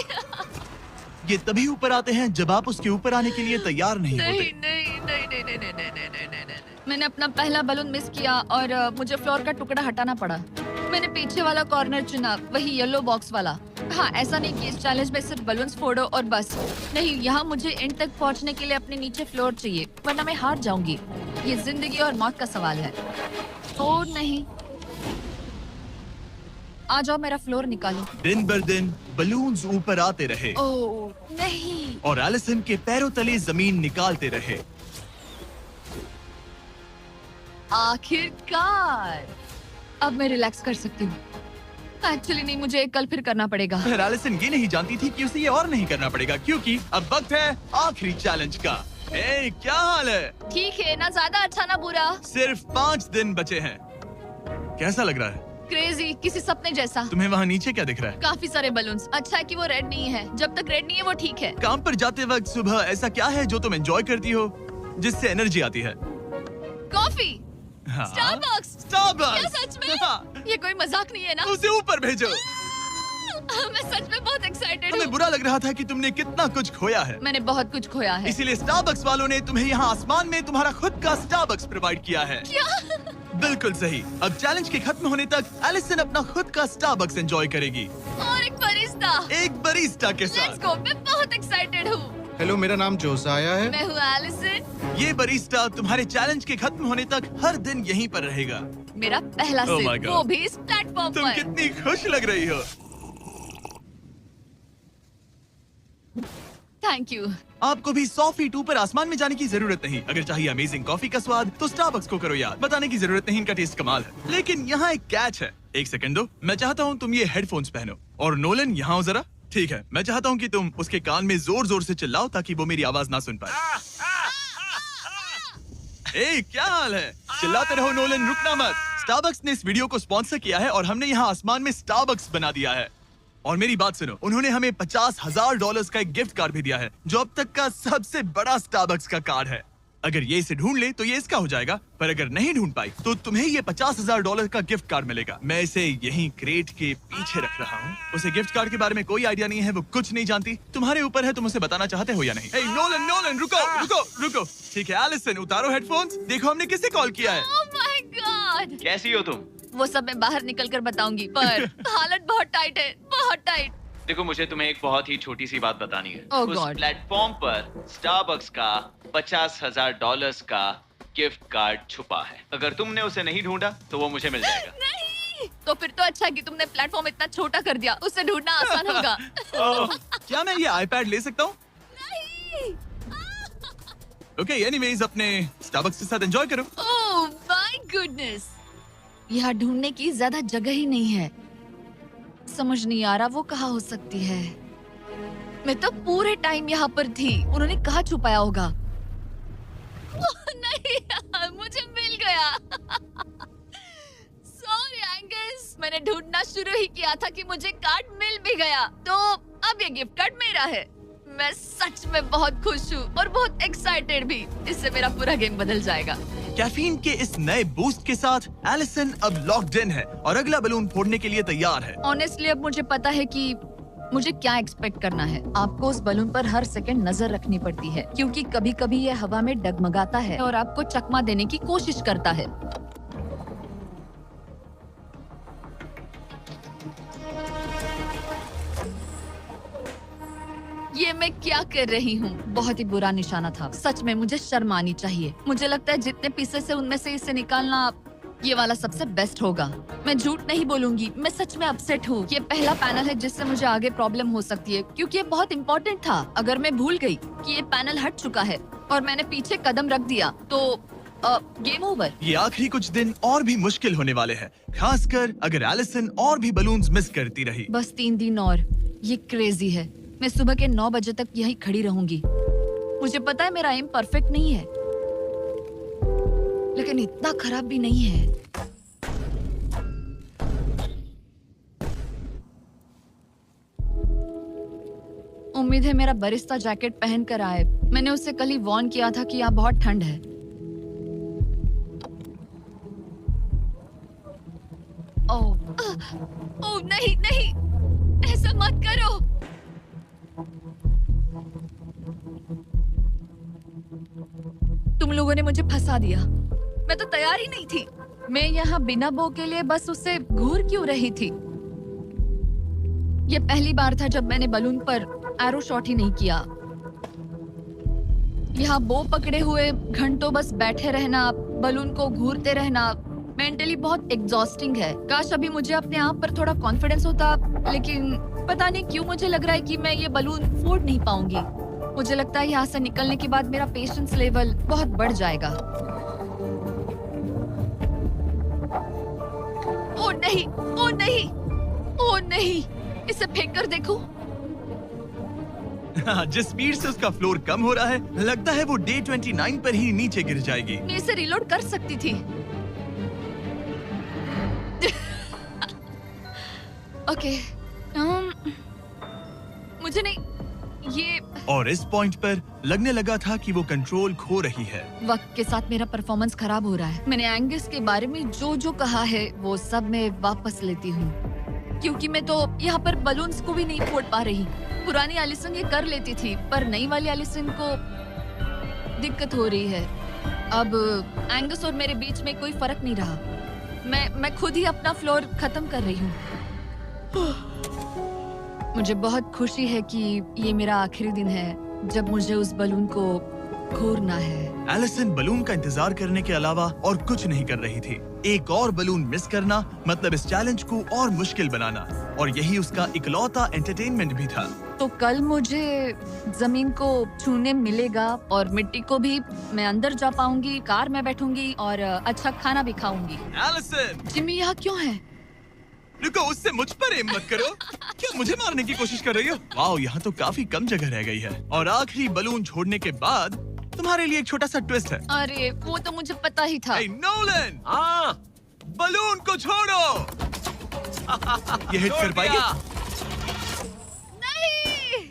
S1: ये तभी ऊपर आते हैं जब आप उसके ऊपर आने के लिए तैयार नहीं
S2: नहीं,
S1: होते।
S2: नहीं, नहीं, नहीं। मैंने अपना पहला बलून मिस किया और मुझे फ्लोर का टुकड़ा हटाना पड़ा। मैंने पीछे वाला कॉर्नर चुना, वही येलो बॉक्स वाला। हाँ, ऐसा नहीं कि इस चैलेंज में सिर्फ बलून्स फोड़ो और बस। नहीं, यहाँ मुझे एंड तक पहुँचने के लिए अपने नीचे फ्लोर चाहिए, वरना मैं हार जाऊंगी। ये जिंदगी और मौत का सवाल है। ओ नहीं, आ जाओ, मेरा फ्लोर निकालो।
S1: दिन बर दिन बलून्स ऊपर आते रहे
S2: ओ नहीं,
S1: और एलिसन के पैरों तले जमीन निकालते रहे।
S2: आखिरकार अब मैं रिलैक्स कर सकती हूँ। एक्चुअली नहीं, मुझे कल फिर करना पड़ेगा।
S1: पर एलिसन ये नहीं जानती थी कि उसे ये और नहीं करना पड़ेगा, क्योंकि अब वक्त है आखिरी चैलेंज का। ए, क्या हाल है?
S2: ठीक है, ना ज्यादा अच्छा ना बुरा।
S1: सिर्फ 5 दिन बचे हैं। कैसा लग रहा है?
S2: क्रेजी, किसी सपने जैसा।
S1: तुम्हें वहाँ नीचे क्या दिख रहा है?
S2: काफी सारे बलून्स। अच्छा है कि वो रेड नहीं है। जब तक रेड नहीं है वो ठीक है।
S1: काम पर जाते वक्त सुबह ऐसा क्या है जो तुम एंजॉय करती हो, जिससे एनर्जी आती है?
S2: कॉफी।
S1: हाँ?
S2: स्टारबक्स।
S1: स्टारबक्स।
S2: क्या सच में?
S1: हाँ।
S2: ये कोई मजाक नहीं है ना?
S1: उसे ऊपर भेजो।
S2: मैं सच में बहुत एक्साइटेड
S1: हमें
S2: हूँ।
S1: बुरा लग रहा था कि तुमने कितना कुछ खोया है।
S2: मैंने बहुत कुछ खोया है।
S1: इसीलिए स्टारबक्स वालों ने तुम्हें यहाँ आसमान में तुम्हारा खुद का स्टारबक्स प्रोवाइड किया है।
S2: क्या?
S1: बिल्कुल सही। अब चैलेंज के खत्म होने तक एलिसन अपना खुद का स्टारबक्स एंजॉय करेगी,
S2: और एक बरिस्ता।
S1: एक बरिस्टा के
S2: लेट्स
S1: साथ।
S2: गो, मैं बहुत एक्साइटेड हूँ।
S6: हेलो, मेरा नाम जोसाया है।
S2: मैं हूँ एलिसन।
S1: ये बरिस्टा तुम्हारे चैलेंज के खत्म होने तक हर दिन यहीं पर रहेगा।
S2: मेरा पहला
S1: Oh my
S2: सिप,
S1: God.
S2: वो भी इस प्लेटफॉर्म
S1: तुम
S2: पर।
S1: कितनी खुश लग रही हो।
S2: Thank you.
S1: आपको भी 100 फीट ऊपर आसमान में जाने की जरूरत नहीं। अगर चाहिए अमेजिंग कॉफी का स्वाद तो स्टारबक्स को करो याद। बताने की जरूरत नहीं, इनका टेस्ट कमाल है। लेकिन यहाँ एक कैच है। एक सेकंड दो, मैं चाहता हूँ तुम ये हेडफोन्स पहनो। और नोलन, यहाँ हो जरा। ठीक है, मैं चाहता हूँ कि तुम उसके कान में जोर जोर से चिल्लाओ ताकि वो मेरी आवाज ना सुन पाए। ए, क्या हाल है? चिल्लाते रहो नोलन, रुकना मत। स्टारबक्स ने इस वीडियो को स्पॉन्सर किया है और हमने यहाँ आसमान में स्टारबक्स बना दिया है। और मेरी बात सुनो, उन्होंने हमें $50,000 का एक गिफ्ट कार्ड भी दिया है, जो अब तक का सबसे बड़ा स्टारबक्स का कार्ड है। अगर ये इसे ढूंढ ले तो ये इसका हो जाएगा, पर अगर नहीं ढूंढ पाई तो तुम्हें ये $50,000 का गिफ्ट कार्ड मिलेगा। मैं इसे यहीं क्रेट के पीछे रख रहा हूँ। उसे गिफ्ट कार्ड के बारे में कोई आइडिया नहीं है, वो कुछ नहीं जानती। तुम्हारे ऊपर है, तुम उसे बताना चाहते हो या नहीं। हे नोलन, नोलन, रुको रुको रुको। ठीक है एलिसन, उतारो हेडफोन्स। देखो हमने किसे कॉल किया है।
S2: Oh my God.
S3: कैसी हो तुम?
S2: वो सब मैं बाहर निकल कर बताऊंगी, पर हालत बहुत टाइट है, बहुत टाइट।
S3: देखो, मुझे तुम्हें एक बहुत ही छोटी सी बात बतानी है।
S2: Oh
S3: उस
S2: God.
S3: प्लेटफॉर्म पर स्टारबक्स का $50,000 का गिफ्ट कार्ड छुपा है। अगर तुमने उसे नहीं ढूंढा तो वो मुझे मिल जाएगा।
S2: नहीं, तो फिर तो अच्छा कि तुमने प्लेटफॉर्म इतना छोटा कर दिया, उसे ढूंढना आसान होगा।
S1: ओह, क्या मैं ये आईपैड ले सकता हूँ?
S2: नहीं।
S1: ओके, एनीवेज अपने स्टारबक्स के साथ एंजॉय करो।
S2: ओह माय गुडनेस, यहाँ ढूंढने की ज्यादा जगह ही नहीं है। समझ नहीं आ रहा वो कहाँ हो सकती है। मैं तो पूरे टाइम यहाँ पर थी, उन्होंने कहाँ छुपाया होगा। नहीं, मुझे मिल गया। सॉरी एंगस, मैंने ढूंढना शुरू ही किया था कि मुझे कार्ड मिल भी गया, तो अब ये गिफ्ट कार्ड मेरा है। मैं सच में बहुत खुश हूँ और बहुत एक्साइटेड भी। इससे मेरा पूरा गेम बदल जाएगा।
S1: कैफीन के इस नए बूस्ट के साथ एलिसन अब लॉक्ड इन है और अगला बलून फोड़ने के लिए तैयार है।
S2: ऑनेस्टली अब मुझे पता है कि मुझे क्या एक्सपेक्ट करना है। आपको उस बलून पर हर सेकंड नजर रखनी पड़ती है, क्योंकि कभी कभी ये हवा में डगमगाता है और आपको चकमा देने की कोशिश करता है। ये मैं क्या कर रही हूँ? बहुत ही बुरा निशाना था। सच में मुझे शर्म आनी चाहिए। मुझे लगता है जितने पीसेस है उनमें से इसे निकालना ये वाला सबसे बेस्ट होगा। मैं झूठ नहीं बोलूंगी, मैं सच में अपसेट हूँ। ये पहला पैनल है जिससे मुझे आगे प्रॉब्लम हो सकती है, क्योंकि ये बहुत इम्पोर्टेंट था। अगर मैं भूल गई कि ये पैनल हट चुका है और मैंने पीछे कदम रख दिया तो गेम ओवर।
S1: ये आखिरी कुछ दिन और भी मुश्किल होने वाले हैं, खासकर अगर एलिसन और भी बलून्स मिस करती रही।
S2: बस 3 दिन और। ये क्रेजी है। मैं सुबह के 9 बजे तक यहीं खड़ी रहूंगी। मुझे पता है मेरा एम परफेक्ट नहीं है, लेकिन इतना खराब भी नहीं है। उम्मीद है मेरा बरिस्ता जैकेट पहन कर आए। मैंने उससे कल ही वार्न किया था कि यहाँ बहुत ठंड है। ओह नहीं नहीं, ऐसा मत करो। तुम लोगों ने मुझे फंसा दिया। मैं तो तैयार ही नहीं थी। मैं यहाँ बिना बो के लिए बस उससे घूर क्यों रही थी? ये पहली बार था जब मैंने बलून पर एरो शॉट ही नहीं किया। यहाँ बो पकड़े हुए घंटों बस बैठे रहना, बलून को घूरते रहना, मेंटली बहुत एग्जॉस्टिंग है। काश अभी मुझे अपने आप पर थोड़ा कॉन्फिडेंस होता, लेकिन पता नहीं क्यों मुझे लग रहा है कि मैं ये बलून फोड़ नहीं पाऊंगी। मुझे लगता है यहाँ से निकलने के बाद मेरा पेशेंस लेवल बहुत बढ़ जाएगा। ओ नहीं, ओ नहीं, ओ नहीं, इसे फेंक कर देखो।
S1: जिस स्पीड से उसका फ्लोर कम हो रहा है, लगता है वो डे 29 पर ही नीचे गिर जाएगी।
S2: मैं इसे रिलोड कर सकती थी। ओके, मुझे नहीं, ये
S1: और इस पॉइंट पर लगने लगा था कि वो कंट्रोल खो रही है।
S2: वक्त के साथ मेरा परफॉर्मेंस खराब हो रहा है। मैंने एंगस के बारे में जो जो कहा है वो सब मैं वापस लेती हूँ, क्योंकि मैं तो यहाँ पर बलून्स को भी नहीं फोड़ पा रही। पुरानी एलिसन ये कर लेती थी, पर नई वाली एलिसन को दिक्कत हो रही है। अब एंगस और मेरे बीच में कोई फर्क नहीं रहा। मैं खुद ही अपना फ्लोर खत्म कर रही हूँ। मुझे बहुत खुशी है कि ये मेरा आखिरी दिन है जब मुझे उस बलून को घूरना है।
S1: एलिसन बलून का इंतजार करने के अलावा और कुछ नहीं कर रही थी। एक और बलून मिस करना मतलब इस चैलेंज को और मुश्किल बनाना, और यही उसका इकलौता एंटरटेनमेंट भी था।
S2: तो कल मुझे जमीन को छूने मिलेगा और मिट्टी को भी। मैं अंदर जा पाऊंगी, कार में बैठूंगी और अच्छा खाना भी खाऊंगी।
S1: एलिसन,
S2: जिमी यहाँ क्यों है?
S1: रुको, उससे मुझ पर एम मत करो। क्या मुझे मारने की कोशिश कर रही हो? वाओ, यहाँ तो काफी कम जगह रह गई है। और आखिरी बलून छोड़ने के बाद तुम्हारे लिए एक छोटा सा ट्विस्ट है।
S2: अरे वो तो मुझे पता ही था।
S1: Hey, Nolan!
S4: हाँ,
S1: बलून को छोड़ो। ये हिट कर पाएगी?
S2: नहीं,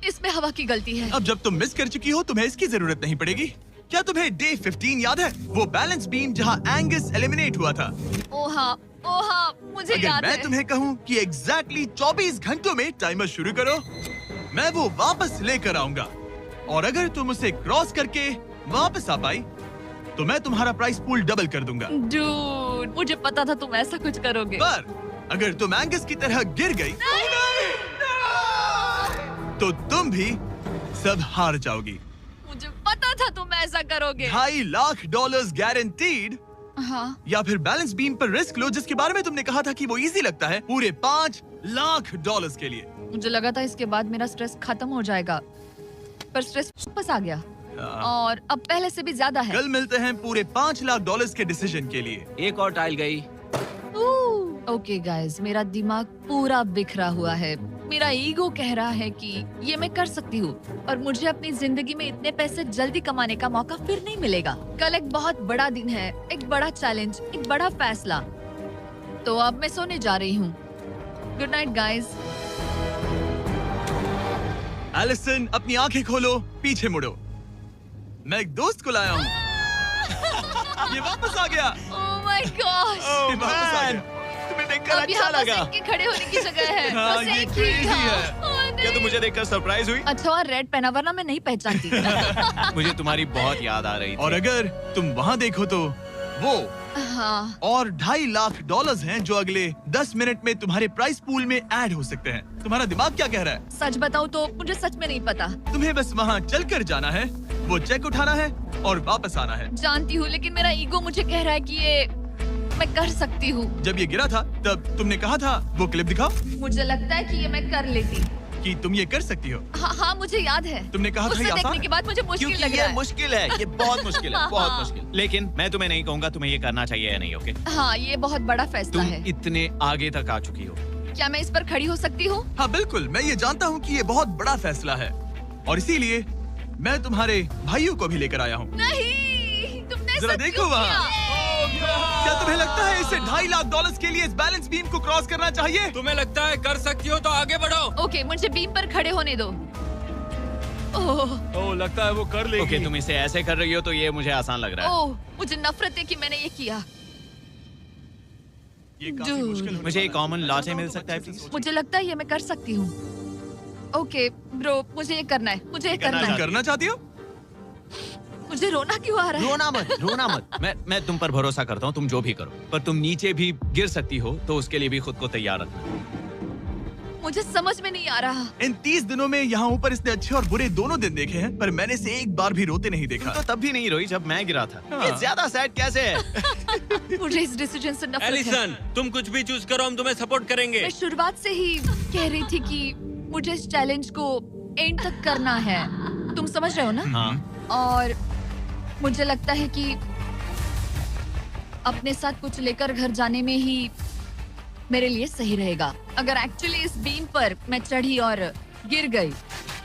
S2: इसमें हवा की गलती है।
S1: अब जब तुम मिस कर चुकी हो, तुम्हें इसकी जरूरत नहीं पड़ेगी। क्या तुम्हें डे 15 याद है? वो बैलेंस बीम जहाँ एंगस एलिमिनेट हुआ था।
S2: ओ हाँ, मुझे
S1: अगर
S2: याद
S1: मैं
S2: है।
S1: तुम्हें कहूँ कि एग्जैक्टली 24 घंटों में टाइमर शुरू करो, मैं वो वापस लेकर आऊंगा। और अगर तुम उसे क्रॉस करके वापस आ पाई, तो मैं तुम्हारा प्राइस पूल डबल कर दूंगा।
S2: डूड, मुझे पता था तुम ऐसा कुछ करोगे।
S1: पर अगर तुम एंगस की तरह गिर गई, तो तुम भी सब हार जाओगी।
S2: मुझे पता था तुम ऐसा करोगे।
S1: $2.5 लाख गारंटीड।
S2: हाँ,
S1: या फिर बैलेंस बीम पर रिस्क लो, जिसके बारे में तुमने कहा था कि वो इजी लगता है, पूरे $5 लाख के लिए।
S2: मुझे लगा था इसके बाद मेरा स्ट्रेस खत्म हो जाएगा, पर स्ट्रेस वापस आ गया और अब पहले से भी ज्यादा है।
S1: कल मिलते हैं पूरे $5 लाख के डिसीजन के लिए।
S4: एक और टाइल गई।
S2: ओके गाइस, मेरा दिमाग पूरा बिखरा हुआ है। मेरा ईगो कह रहा है कि ये मैं कर सकती हूँ और मुझे अपनी जिंदगी में इतने पैसे जल्दी कमाने का मौका फिर नहीं मिलेगा। कल एक बहुत बड़ा दिन है, एक बड़ा चैलेंज, एक बड़ा फैसला। तो अब मैं सोने जा रही हूँ। Good night guys.
S1: एलिसन, अपनी आंखें खोलो, पीछे मुड़ो। मैं एक दोस्त को लाया हूँ। ये वापस आ गया।
S2: Oh my God.
S1: ये वापस आ गया। तुम्हें देखकर
S2: अब
S1: अच्छा
S2: यहाँ बस
S1: लगा।
S2: एक के खड़े होने की जगह है।
S1: हाँ,
S2: बस
S1: ये
S2: एक ही।
S1: crazy
S2: हाँ।
S1: है।
S2: ओह, नहीं।
S3: क्या तुम मुझे देखकर सरप्राइज हुई?
S2: अच्छा और रेड पहना, वरना मैं नहीं पहचानती।
S3: मुझे तुम्हारी बहुत याद आ रही थी।
S1: और अगर तुम वहाँ देखो तो वो
S2: हाँ,
S1: और $2.5 लाख हैं जो अगले 10 मिनट में तुम्हारे प्राइस पूल में ऐड हो सकते हैं। तुम्हारा दिमाग क्या कह रहा है?
S2: सच बताऊँ तो मुझे सच में नहीं पता।
S1: तुम्हें बस वहाँ चलकर जाना है, वो चेक उठाना है और वापस आना है।
S2: जानती हूँ, लेकिन मेरा ईगो मुझे कह रहा है कि ये मैं कर सकती हूँ।
S1: जब ये गिरा था तब तुमने कहा था, वो क्लिप दिखाओ,
S2: मुझे लगता है कि ये मैं कर लेती।
S1: कि तुम ये कर सकती हो।
S2: हाँ, मुझे याद है।
S1: तुमने कहा था
S2: उसे
S1: ये आसान
S2: देखने
S1: है।
S2: के बाद मुझे मुश्किल
S3: क्योंकि
S2: लग रहा
S3: ये
S2: है।
S3: मुश्किल है, ये बहुत मुश्किल है,
S2: हाँ,
S3: बहुत
S2: हाँ।
S3: मुश्किल। लेकिन मैं तुम्हें नहीं कहूंगा तुम्हें ये करना चाहिए या नहीं, ओके?
S2: हाँ, ये बहुत बड़ा फैसला
S3: तुम
S2: है।
S3: इतने आगे तक आ चुकी हो।
S2: क्या मैं इस पर खड़ी हो सकती हूँ?
S1: हाँ बिल्कुल, मैं ये जानता हूँ कि ये बहुत बड़ा फैसला है और इसीलिए मैं तुम्हारे भाइयों को भी लेकर आया हूँ।
S2: नहीं, तुमने
S1: जरा
S2: ऐसा
S1: देखो
S2: क्यों
S1: वहाँ।
S2: किया?
S1: क्या तुम्हें लगता है इसे $2.5 लाख के लिए इस बैलेंस बीम को क्रॉस करना चाहिए?
S5: तुम्हें लगता है कर सकती हो तो आगे बढ़ो।
S2: ओके, मुझे बीम पर खड़े होने दो। ओह,
S5: ओह, लगता है वो कर लेगी।
S3: ओके, तुम इसे ऐसे कर रही हो तो ये मुझे आसान लग रहा है।
S2: ओह, मुझे नफरत है कि मैंने ये किया।
S1: ये काफी
S2: Dude.
S1: मुश्किल होने
S3: मुझे एक
S1: वाला है।
S3: कॉमन लॉटे मिल
S1: तुम
S3: सकता है
S1: अच्छे से
S3: प्लीज?
S1: सोचो।
S2: मुझे लगता है ये मैं कर सकती हूँ। ओके ब्रो, मुझे ये करना है, मुझे ये
S3: करना
S2: करना
S1: तुम
S2: है।
S1: करना चाहती हो?
S2: मुझे रोना क्यों आ रहा है?
S3: रोना मत। मैं तुम पर भरोसा करता हूँ, तुम जो भी करो, पर तुम नीचे भी गिर सकती हो, तो उसके लिए भी खुद को तैयार रखना।
S2: मुझे समझ में नहीं आ रहा।
S1: इन 30 दिनों में यहाँ ऊपर इसने अच्छे और बुरे दोनों दिन देखे हैं, पर मैंने इसे एक बार भी रोते नहीं देखा।
S3: तो तब भी नहीं रोई जब मैं गिरा था।
S1: हाँ।
S3: ये ज्यादा सैड कैसे है?
S2: मुझे इस डिसीजन से नफरत है।
S5: एलिसन, तुम कुछ भी चूज करो, हम तुम्हें सपोर्ट करेंगे।
S2: मैं शुरुआत से ही कह रही थी कि मुझे इस चैलेंज को एंड तक करना है। तुम समझ रहे हो ना?
S3: हाँ।
S2: और मुझे लगता है कि अपने साथ कुछ लेकर घर जाने में ही मेरे लिए सही रहेगा। अगर एक्चुअली इस बीम पर मैं चढ़ी और गिर गई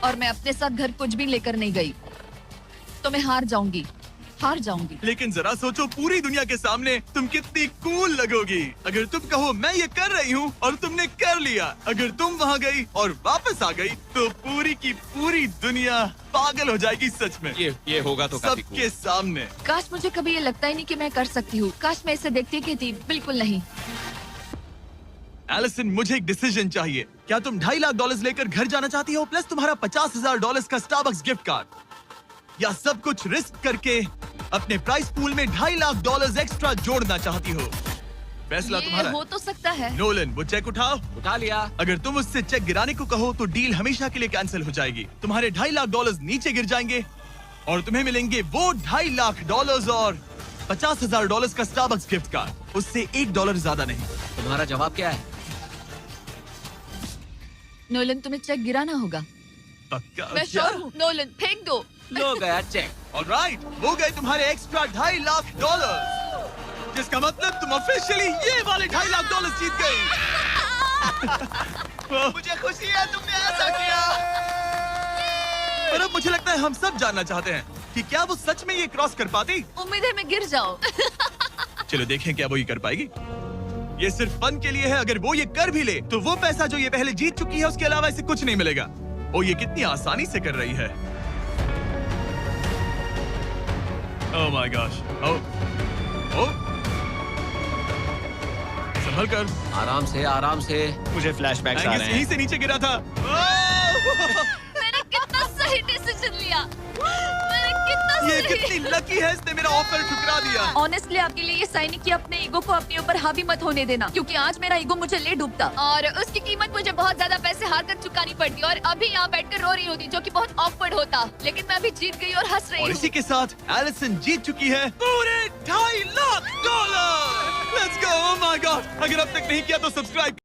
S2: और मैं अपने साथ घर कुछ भी लेकर नहीं गई, तो मैं हार जाऊंगी।
S1: लेकिन जरा सोचो, पूरी दुनिया के सामने तुम कितनी कूल लगोगी अगर तुम कहो मैं ये कर रही हूँ और तुमने कर लिया। अगर तुम वहाँ गई और वापस आ गई तो पूरी की पूरी दुनिया पागल हो जाएगी। सच में
S3: ये होगा तो काफी
S1: सबके सामने।
S2: काश मुझे कभी ये लगता ही नहीं कि मैं कर सकती हूँ। काश मैं इसे देखती कहती बिल्कुल नहीं।
S1: एलिसन, मुझे एक डिसीजन चाहिए। क्या तुम $2.5 लाख लेकर घर जाना चाहती हो, प्लस तुम्हारा $50,000 का स्टारबक्स गिफ्ट कार्ड, या सब कुछ रिस्क करके अपने प्राइस पूल में $2.5 लाख एक्स्ट्रा जोड़ना चाहती हो? फैसला
S2: ये
S1: तुम्हारा
S2: हो
S1: है।
S2: तो सकता है।
S1: नोलन, वो चेक उठाओ।
S4: उठा लिया।
S1: अगर तुम उससे चेक गिराने को कहो तो डील हमेशा के लिए कैंसिल हो जाएगी। तुम्हारे $2.5 लाख नीचे गिर जाएंगे और तुम्हें मिलेंगे वो $2.5 लाख और $50,000 का स्टारबक्स गिफ्ट कार्ड। उससे $1 ज्यादा नहीं।
S4: तुम्हारा जवाब क्या है?
S2: नोलन, तुम्हें चेक गिराना होगा।
S1: पक्का?
S2: मैं श्योर हूँ। नोलन, फेंक दो।
S4: लो गया चेक।
S1: ऑलराइट, वो गए तुम्हारे एक्स्ट्रा $2.5 लाख, जिसका मतलब तुम ऑफिशियली ये वाले $2.5 लाख जीत गई। मुझे खुशी है तुमने ऐसा किया। पर अब मुझे लगता है हम सब जानना चाहते हैं कि क्या वो सच में ये क्रॉस कर पाती।
S2: उम्मीद है मैं गिर जाऊं।
S1: चलो देखें क्या वो ये कर पाएगी। ये सिर्फ फन के लिए है। अगर वो ये कर भी ले तो वो पैसा जो ये पहले जीत चुकी है उसके अलावा इसे कुछ नहीं मिलेगा। ओ, ये कितनी आसानी से कर रही है। ओह माय गॉश। ओ संभल कर।
S4: आराम से।
S3: मुझे फ्लैशबैक्स आ रहे
S1: यहीं
S3: हैं।
S1: से नीचे गिरा था। ओह!
S2: मैंने कितना सही डिसीजन लिया।
S1: ये कितनी लकी है, इसने मेरा ऑफर ठुकरा दिया।
S2: ऑनेस्टली आपके लिए ये साइन कि अपने ईगो को अपने ऊपर हावी मत होने देना, क्योंकि आज मेरा ईगो मुझे ले डूबता और उसकी कीमत मुझे बहुत ज्यादा पैसे हार कर चुकानी पड़ती और अभी यहाँ बैठकर रो रही होती, जो कि बहुत ऑकवर्ड होता। लेकिन मैं अभी जीत गई और हंस रही
S1: और
S2: हूँ।
S1: इसी के साथ एलिसन जीत चुकी है पूरे $2.5 lakh. Let's go. Oh my God, अगर अब तक नहीं किया तो सब्सक्राइब